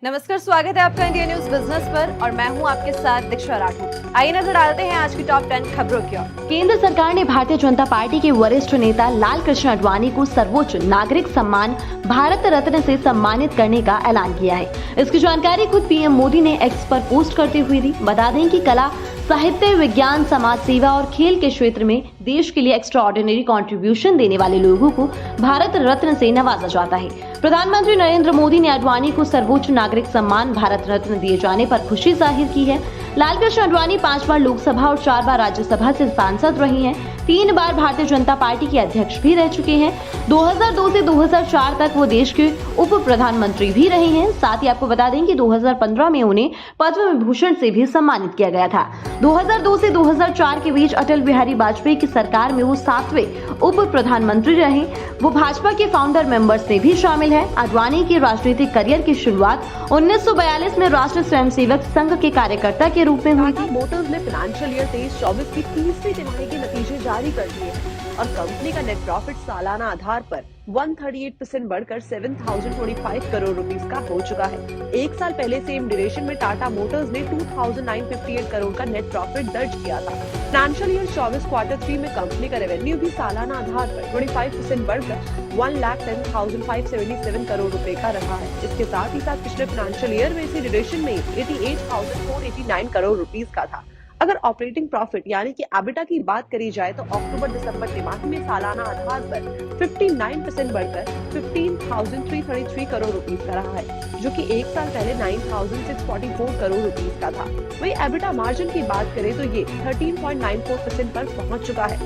नमस्कार, स्वागत है आपका इंडिया न्यूज बिजनेस पर और मैं हूं आपके साथ दीक्षा राठौर। आइए नजर डालते हैं आज की टॉप 10 खबरों की ओर। केंद्र सरकार ने भारतीय जनता पार्टी के वरिष्ठ नेता लाल कृष्ण आडवाणी को सर्वोच्च नागरिक सम्मान भारत रत्न से सम्मानित करने का ऐलान किया है। इसकी जानकारी खुद पीएम मोदी ने एक्स पर पोस्ट करते हुए दी। बता दें कि कला, साहित्य, विज्ञान, समाज सेवा और खेल के क्षेत्र में देश के लिए एक्स्ट्रा ऑर्डिनरी कॉन्ट्रीब्यूशन देने वाले लोगों को भारत रत्न से नवाजा जाता है। प्रधानमंत्री नरेंद्र मोदी ने आडवाणी को सर्वोच्च नागरिक सम्मान भारत रत्न दिए जाने पर खुशी जाहिर की है। लाल कृष्ण आडवाणी 5 बार लोकसभा और 4 बार राज्यसभा से सांसद रही हैं। 3 बार भारतीय जनता पार्टी के अध्यक्ष भी रह चुके हैं। 2002 से 2004 तक वो देश के उप प्रधानमंत्री भी रहे हैं। साथ ही आपको बता दें कि 2015 में उन्हें पद्म विभूषण से भी सम्मानित किया गया था। 2002 से 2004 के बीच अटल बिहारी वाजपेयी की सरकार में वो 7वें उप प्रधानमंत्री रहे। वो भाजपा के फाउंडर मेंबर्स में भी शामिल है। आडवाणी के राजनीतिक करियर की शुरुआत 1942 में राष्ट्रीय स्वयंसेवक संघ के कार्यकर्ता के रूप में हुई थी। मोटर्स ने फाइनेंशियल ईयर 23-24 की तीसरी तिमाही के नतीजे जारी कर दिए हैं और कंपनी का नेट प्रॉफिट सालाना आधार पर 138% बढ़कर 7,025 करोड़ रुपीस का हो चुका है। एक साल पहले सेम ड्यूरेशन में टाटा मोटर्स ने 2,958 करोड़ का नेट प्रॉफिट दर्ज किया था। फाइनेंशियल ईयर 24 क्वार्टर 3 में कंपनी का रेवेन्यू भी सालाना आधार पर 25% बढ़कर 1,10,577 करोड़ रुपए का रहा है। इसके साथ ही साथ पिछले फाइनेंशियल ईयर में इसी ड्यूरेशन में 88,489 करोड़ रुपीस का था। अगर ऑपरेटिंग प्रॉफिट यानी कि एबिटा की बात करी जाए तो अक्टूबर-दिसंबर तिमाही में सालाना आधार पर 59% बढ़कर 15,333 करोड़ रुपीस का रहा है, जो कि एक साल पहले 9,644 करोड़ रुपीस का था। वहीं एबिटा मार्जिन की बात करें तो ये 13.94% पर पहुंच चुका है।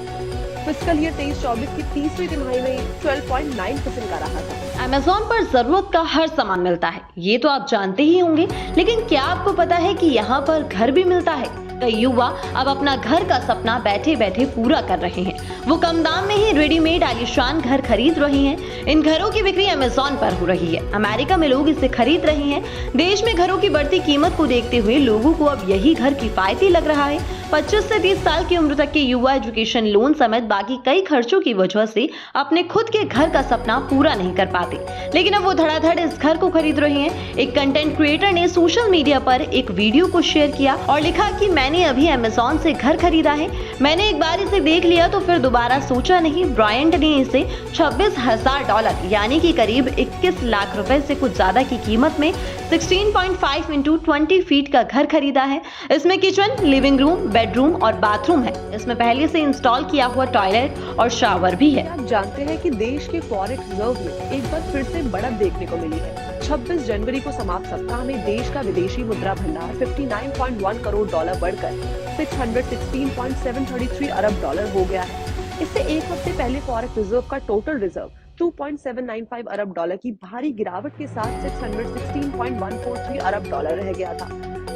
फिस्कल ईयर 23-24 की तीसरी तिमाही में 12.9% का रहा था। अमेज़न पर जरूरत का हर सामान मिलता है, ये तो आप जानते ही होंगे, लेकिन क्या आपको पता है कि यहाँ पर घर भी मिलता है? कई युवा अब अपना घर का सपना बैठे बैठे पूरा कर रहे हैं। वो कम दाम में ही रेडीमेड आलीशान घर खरीद रहे हैं। इन घरों की बिक्री अमेज़न पर हो रही है। अमेरिका में लोग इसे खरीद रहे हैं। देश में घरों की बढ़ती कीमत को देखते हुए लोगों को अब यही घर किफायती लग रहा है। 25 से 30 साल की उम्र तक के युवा एजुकेशन लोन समेत बाकी कई खर्चों की वजह से अपने खुद के घर का सपना पूरा नहीं कर पाते, लेकिन अब वो धड़ाधड़ इस घर को खरीद रहे हैं। एक कंटेंट क्रिएटर ने सोशल मीडिया पर एक वीडियो को शेयर किया और लिखा कि मैंने अभी अमेज़न से घर खरीदा है। मैंने एक बार इसे देख लिया तो फिर दोबारा सोचा नहीं। ब्रायंट ने इसे $26,000 यानी कि करीब 21 लाख रुपए से कुछ ज्यादा की कीमत में 16.5 × 20 फीट का घर खरीदा है। इसमें किचन, लिविंग रूम, बेडरूम और बाथरूम है। इसमें पहले से इंस्टॉल किया हुआ टॉयलेट और शावर भी है। आप जानते हैं कि देश के फॉरेक्स रिजर्व में एक बार फिर से बढ़त देखने को मिली है। 26 जनवरी को समाप्त सप्ताह में देश का विदेशी मुद्रा भंडार 59.1 करोड़ डॉलर बढ़कर 616.733 अरब डॉलर हो गया है। इससे एक हफ्ते पहले फॉरेक्स रिजर्व का टोटल रिजर्व 2.795 अरब डॉलर की भारी गिरावट के साथ 616.143 अरब डॉलर रह गया था।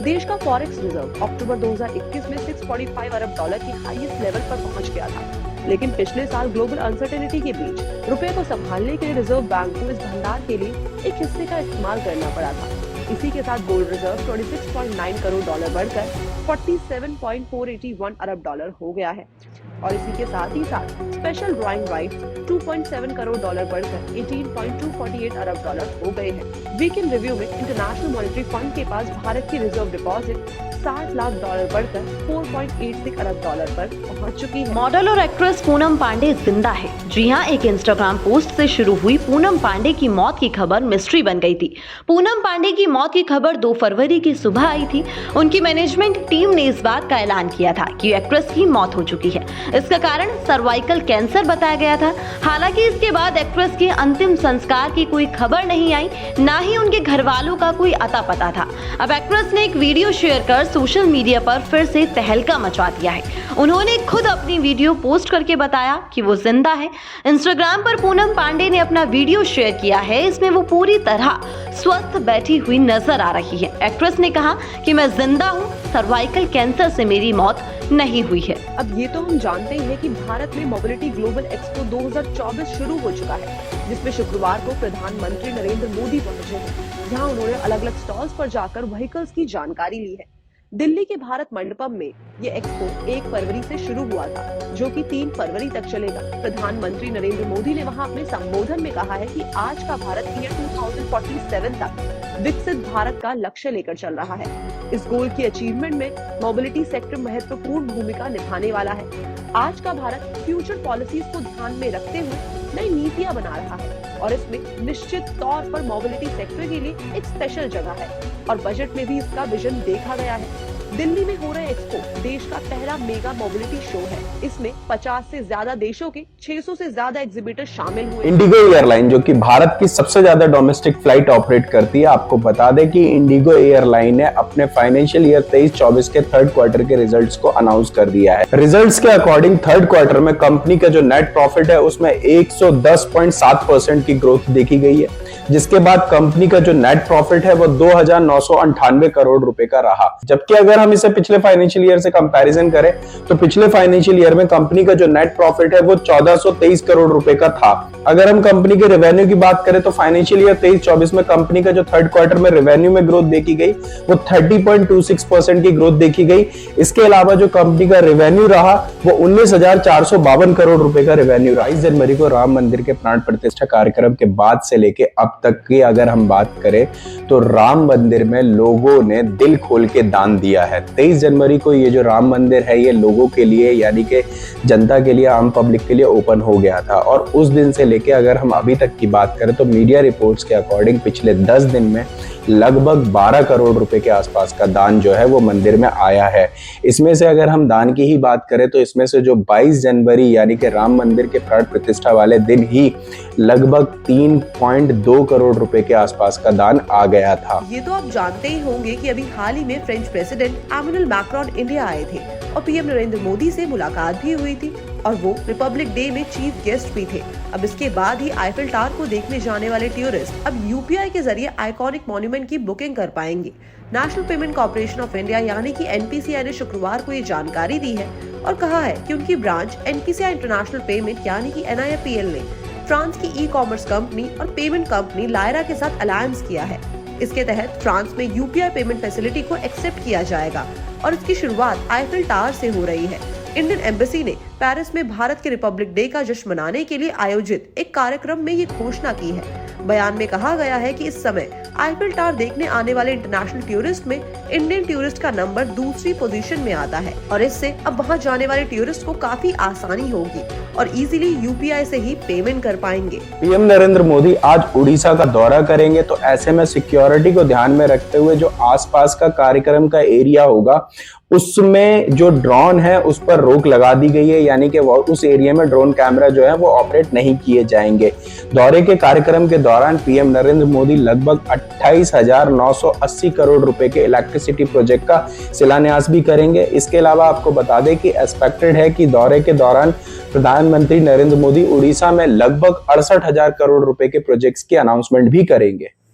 देश का फॉरेक्स रिजर्व अक्टूबर 2021 में 645 अरब डॉलर की हाईएस्ट लेवल पर पहुंच गया था, लेकिन पिछले साल ग्लोबल अनसर्टेनिटी के बीच रुपए को संभालने के लिए रिजर्व बैंक को इस भंडार के लिए एक हिस्से का इस्तेमाल करना पड़ा था। इसी के साथ गोल्ड रिजर्व 26.9 करोड़ डॉलर बढ़कर 47.481 अरब डॉलर हो गया है और इसी के साथ ही साथ special drawing rights 2.7 crore dollar बढ़कर 18.248 अरब डॉलर हो गए हैं। वीकेंड रिव्यू में इंटरनेशनल मॉनेटरी फंड के पास भारत की रिजर्व डिपॉजिट 60 लाख डॉलर बढ़कर 4.86 अरब डॉलर पर पहुंच चुकी है। मॉडल और एक्ट्रेस पूनम पांडे जिंदा है। जी हाँ, एक इंस्टाग्राम पोस्ट से शुरू हुई पूनम पांडे की मौत की खबर मिस्ट्री बन गई थी। पूनम पांडे की मौत की खबर 2 फरवरी की सुबह आई थी। उनकी मैनेजमेंट टीम ने इस बात का ऐलान किया था कि एक्ट्रेस की मौत हो चुकी है। इसका कारण सर्वाइकल कैंसर बताया गया था। हालांकि इसके बाद एक्ट्रेस के अंतिम संस्कार की कोई खबर नहीं आई, ना ही उनके घर वालों का कोई अता पता था। अब एक्ट्रेस ने एक वीडियो शेयर कर सोशल मीडिया पर फिर से तहलका मचा दिया है। उन्होंने खुद अपनी वीडियो पोस्ट करके बताया कि वो जिंदा है। इंस्टाग्राम पर पूनम पांडे ने अपना वीडियो शेयर किया है। इसमें वो पूरी तरह स्वस्थ बैठी हुई नजर आ रही है। एक्ट्रेस ने कहा कि मैं जिंदा हूँ, सर्वाइकल कैंसर से मेरी मौत नहीं हुई है। अब ये तो हम जानते हैं कि भारत में मोबिलिटी ग्लोबल एक्सपो 2024 शुरू हो चुका है, जिसमें शुक्रवार को प्रधानमंत्री नरेंद्र मोदी पहुंचे हैं, जहां उन्होंने अलग अलग स्टॉल्स पर जाकर व्हीकल्स की जानकारी ली है। दिल्ली के भारत मंडपम में ये एक्सपो 1 फरवरी से शुरू हुआ था, जो कि 3 फरवरी तक चलेगा। प्रधानमंत्री नरेंद्र मोदी ने वहां अपने संबोधन में कहा है कि आज का भारत ईयर 2047 तक विकसित भारत का लक्ष्य लेकर चल रहा है। इस गोल की अचीवमेंट में मोबिलिटी सेक्टर महत्वपूर्ण भूमिका निभाने वाला है। आज का भारत फ्यूचर पॉलिसीज को ध्यान में रखते हुए नई नीतियां बना रहा है और इसमें निश्चित तौर पर मोबिलिटी सेक्टर के लिए एक स्पेशल जगह है और बजट में भी इसका विजन देखा गया है। दिल्ली में हो रहा एक्सपो देश का पहला मेगा मोबिलिटी शो है। इसमें 50 से ज्यादा देशों के 600 से ज्यादा एग्जीबिटर शामिल हुए। इंडिगो एयरलाइन जो कि भारत की सबसे ज्यादा डोमेस्टिक फ्लाइट ऑपरेट करती है, आपको बता दें कि इंडिगो एयरलाइन ने अपने फाइनेंशियल ईयर 23-24 के थर्ड क्वार्टर के रिजल्ट्स को अनाउंस कर दिया है। रिजल्ट्स के अकॉर्डिंग थर्ड क्वार्टर में कंपनी का जो नेट प्रॉफिट है उसमें 110.7% की ग्रोथ देखी गई है, जिसके बाद कंपनी का जो नेट प्रॉफिट है वो 2,998 करोड़ रुपए का रहा। जबकि अगर हम इसे पिछले फाइनेंशियल ईयर से कंपैरिजन करें तो पिछले फाइनेंशियल ईयर में कंपनी का जो नेट प्रॉफिट है वो 1423 करोड़ रुपए का था। अगर हम कंपनी के रेवेन्यू की बात करें तो फाइनेंशियल ईयर 23-24 में कंपनी का जो थर्ड क्वार्टर में रेवेन्यू में ग्रोथ देखी गई वो 30.26% की ग्रोथ देखी गई। इसके अलावा जो कंपनी का रेवेन्यू रहा वो 19,452 करोड़ रुपए का रेवेन्यू रहा। 22 जनवरी को राम मंदिर के प्राण प्रतिष्ठा कार्यक्रम के बाद से लेके अब तक की अगर हम बात करें तो राम मंदिर में लोगों ने दिल खोल के दान दिया है। 23 जनवरी को ये जो राम मंदिर है ये लोगों के लिए यानी कि जनता के लिए, आम पब्लिक के लिए ओपन हो गया था और उस दिन से लेके अगर हम अभी तक की बात करें तो मीडिया रिपोर्ट्स के अकॉर्डिंग पिछले 10 दिन में लगभग 12 करोड़ रुपए के आसपास का दान जो है वो मंदिर में आया है। इसमें से अगर हम दान की ही बात करें तो इसमें से जो 22 जनवरी यानी कि राम मंदिर के प्राण प्रतिष्ठा वाले दिन ही लगभग 3.2 करोड़ रुपए के आसपास का दान आ गया था। ये तो आप जानते ही होंगे कि अभी हाल ही में French president Emmanuel Macron India आए थे और पीएम नरेंद्र मोदी से मुलाकात भी हुई थी और वो रिपब्लिक डे में चीफ गेस्ट भी थे। अब इसके बाद ही आईफिल टावर को देखने जाने वाले टूरिस्ट अब यूपीआई के जरिए आइकॉनिक मॉन्यूमेंट की बुकिंग कर पाएंगे। National payment corporation of India यानी कि एनपीसीआई ने शुक्रवार को ये जानकारी दी है और कहा है कि उनकी ब्रांच एनपीसीआई इंटरनेशनल पेमेंट यानी कि NIPL ने फ्रांस की ई-कॉमर्स कंपनी और पेमेंट कंपनी लायरा के साथ अलायंस किया है। इसके तहत फ्रांस में यूपीआई पेमेंट फैसिलिटी को एक्सेप्ट किया जाएगा और इसकी शुरुआत आईफिल टावर से हो रही है। इंडियन एम्बेसी ने पेरिस में भारत के रिपब्लिक डे का जश्न मनाने के लिए आयोजित एक कार्यक्रम में ये घोषणा की है। बयान में कहा गया है कि इस समय आईफिल टावर देखने आने वाले इंटरनेशनल टूरिस्ट में इंडियन टूरिस्ट का नंबर दूसरी पोजीशन में आता है और इससे अब वहां जाने वाले टूरिस्ट को काफी आसानी होगी और इजीली यूपीआई से ही पेमेंट कर पाएंगे। पीएम नरेंद्र मोदी आज उड़ीसा का दौरा करेंगे तो ऐसे में सिक्योरिटी को ध्यान में रखते हुए जो आसपास का कार्यक्रम का एरिया होगा उसमें जो ड्रोन है उस पर रोक लगा दी गई है, यानी कि उस एरिया में ड्रोन कैमरा जो है वो ऑपरेट नहीं किए जाएंगे। दौरे के कार्यक्रम के दौरान पीएम नरेंद्र मोदी लगभग 28,980 करोड़ रुपए के इलेक्ट्रिसिटी प्रोजेक्ट का शिलान्यास भी करेंगे। इसके अलावा आपको बता दें कि एक्सपेक्टेड है कि दौरे के दौरान प्रधानमंत्री नरेंद्र मोदी उड़ीसा में लगभग 68,000 करोड़ रुपए के प्रोजेक्ट्स की अनाउंसमेंट भी करेंगे।